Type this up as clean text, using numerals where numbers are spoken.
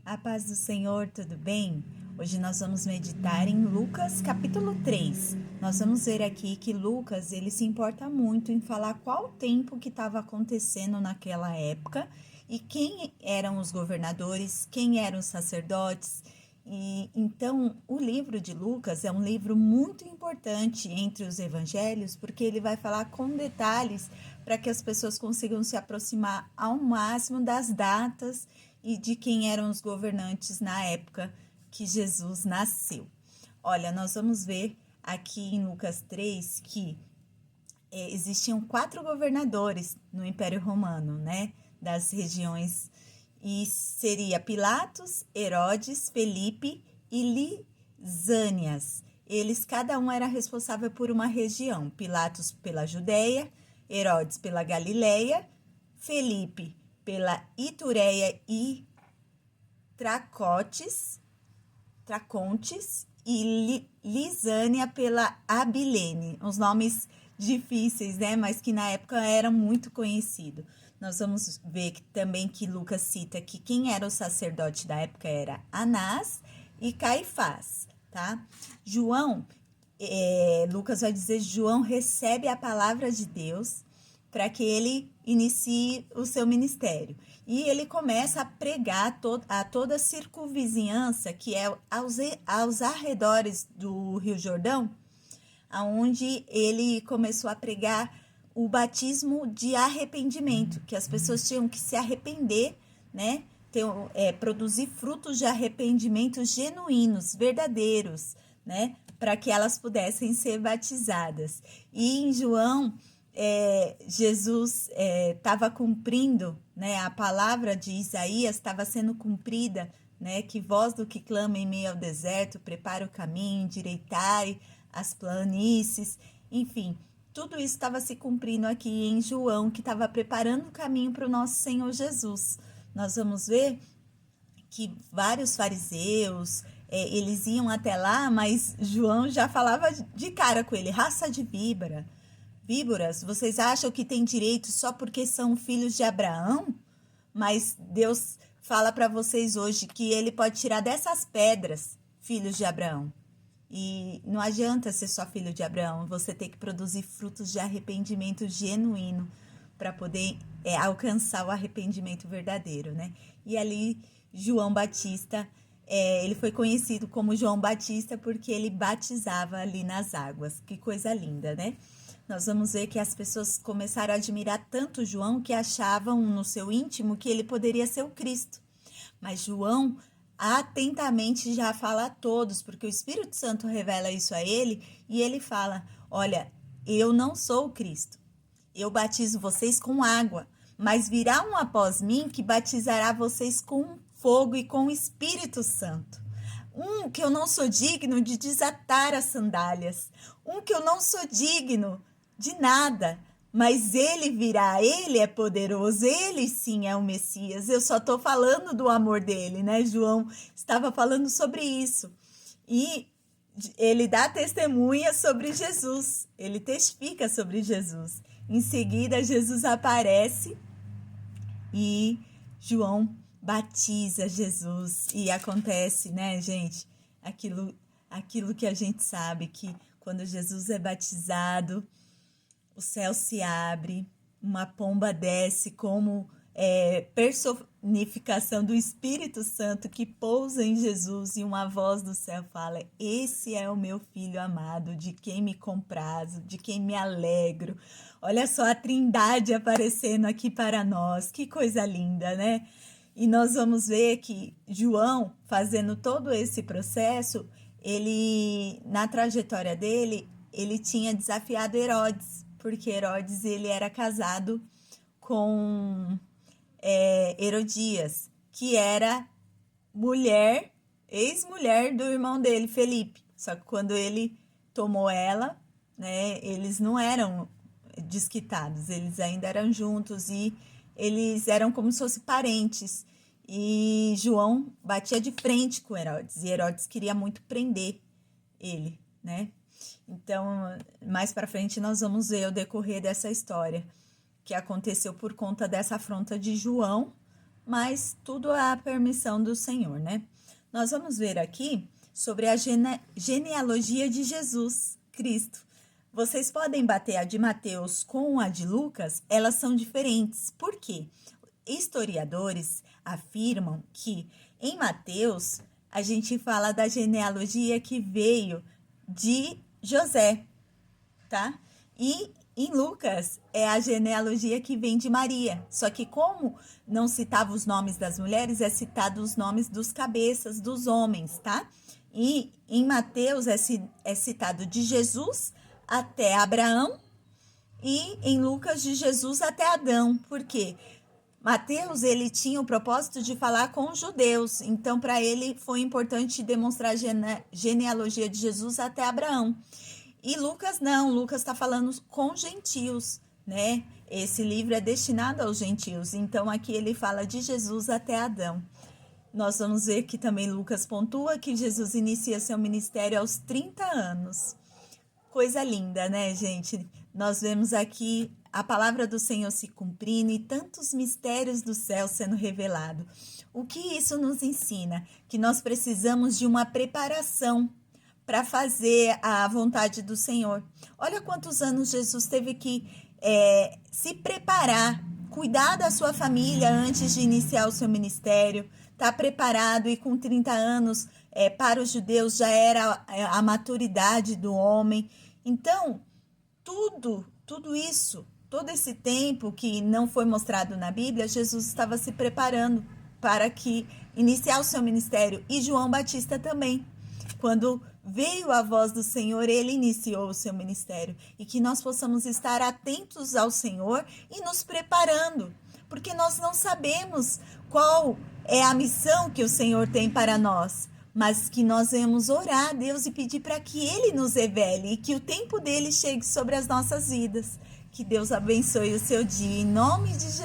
A paz do Senhor, tudo bem? Hoje nós vamos meditar em Lucas capítulo 3. Nós vamos ver aqui que Lucas, ele se importa muito em falar qual tempo que estava acontecendo naquela época e quem eram os governadores, quem eram os sacerdotes. E então, o livro de Lucas é um livro muito importante entre os evangelhos, porque ele vai falar com detalhes para que as pessoas consigam se aproximar ao máximo das datas e de quem eram os governantes na época que Jesus nasceu. Olha, nós vamos ver aqui em Lucas 3 que existiam 4 governadores no Império Romano, né? Das regiões, e seria Pilatos, Herodes, Felipe e Lisânias. Eles, cada um era responsável por uma região. Pilatos pela Judéia, Herodes pela Galileia, Felipe pela Itureia e Tracontes e Lisânia pela Abilene. Os nomes difíceis, né? Mas que na época eram muito conhecidos. Nós vamos ver também que Lucas cita que quem era o sacerdote da época era Anás e Caifás, tá? Lucas vai dizer, João recebe a palavra de Deus para que ele inicie o seu ministério. E ele começa a pregar a toda a circunvizinhança, que é aos arredores do Rio Jordão, onde ele começou a pregar o batismo de arrependimento, que as pessoas tinham que se arrepender, né? Produzir frutos de arrependimento genuínos, verdadeiros, né? Para que elas pudessem ser batizadas. E em João, Jesus estava cumprindo, né? A palavra de Isaías estava sendo cumprida, né? Que voz do que clama em meio ao deserto, prepara o caminho, endireitai as planícies, enfim, tudo isso estava se cumprindo aqui em João, que estava preparando o caminho para o nosso Senhor Jesus. Nós vamos ver que vários fariseus, eles iam até lá, mas João já falava de cara com ele, raça de víboras, vocês acham que tem direito só porque são filhos de Abraão? Mas Deus fala para vocês hoje que ele pode tirar dessas pedras filhos de Abraão. E não adianta ser só filho de Abraão, você tem que produzir frutos de arrependimento genuíno para poder alcançar o arrependimento verdadeiro, né? E ali, João Batista, ele foi conhecido como João Batista porque ele batizava ali nas águas. Que coisa linda, né? Nós vamos ver que as pessoas começaram a admirar tanto João que achavam no seu íntimo que ele poderia ser o Cristo. Mas João atentamente já fala a todos, porque o Espírito Santo revela isso a ele, e ele fala, olha, eu não sou o Cristo, eu batizo vocês com água, mas virá um após mim que batizará vocês com fogo e com o Espírito Santo. Que eu não sou digno de desatar as sandálias, que eu não sou digno de nada, mas ele virá, ele é poderoso, ele sim é o Messias. Eu só estou falando do amor dele, né? João estava falando sobre isso. E ele dá testemunha sobre Jesus, ele testifica sobre Jesus. Em seguida, Jesus aparece e João batiza Jesus. E acontece, né, gente? Aquilo que a gente sabe, que quando Jesus é batizado, o céu se abre, uma pomba desce como personificação do Espírito Santo que pousa em Jesus, e uma voz do céu fala, esse é o meu filho amado, de quem me comprazo, de quem me alegro. Olha só a Trindade aparecendo aqui para nós, que coisa linda, né? E nós vamos ver que João, fazendo todo esse processo, ele, na trajetória dele, ele tinha desafiado Herodes, porque Herodes ele era casado com Herodias, que era ex-mulher do irmão dele, Felipe. Só que quando ele tomou ela, né, eles não eram desquitados, eles ainda eram juntos e eles eram como se fossem parentes. E João batia de frente com Herodes, e Herodes queria muito prender ele, né? Então, mais para frente nós vamos ver o decorrer dessa história que aconteceu por conta dessa afronta de João, mas tudo à permissão do Senhor, né? Nós vamos ver aqui sobre a genealogia de Jesus Cristo. Vocês podem bater a de Mateus com a de Lucas, elas são diferentes. Por quê? Historiadores afirmam que em Mateus a gente fala da genealogia que veio de José, tá? E em Lucas é a genealogia que vem de Maria. Só que como não citava os nomes das mulheres, é citado os nomes dos cabeças dos homens, tá? E em Mateus é citado de Jesus até Abraão e em Lucas de Jesus até Adão. Por quê? Mateus, ele tinha o propósito de falar com os judeus, então para ele foi importante demonstrar a genealogia de Jesus até Abraão. E Lucas não, Lucas está falando com gentios, né? Esse livro é destinado aos gentios, então aqui ele fala de Jesus até Adão. Nós vamos ver que também Lucas pontua que Jesus inicia seu ministério aos 30 anos. Coisa linda, né, gente? Nós vemos aqui a palavra do Senhor se cumprindo e tantos mistérios do céu sendo revelado. O que isso nos ensina? Que nós precisamos de uma preparação para fazer a vontade do Senhor. Olha quantos anos Jesus teve que se preparar, cuidar da sua família antes de iniciar o seu ministério, tá preparado, e com 30 anos, para os judeus já era a maturidade do homem. Então, tudo isso, todo esse tempo que não foi mostrado na Bíblia, Jesus estava se preparando para que iniciar o seu ministério. E João Batista também. Quando veio a voz do Senhor, ele iniciou o seu ministério. E que nós possamos estar atentos ao Senhor e nos preparando, porque nós não sabemos qual é a missão que o Senhor tem para nós, mas que nós vamos orar a Deus e pedir para que Ele nos revele e que o tempo dele chegue sobre as nossas vidas. Que Deus abençoe o seu dia, em nome de Jesus.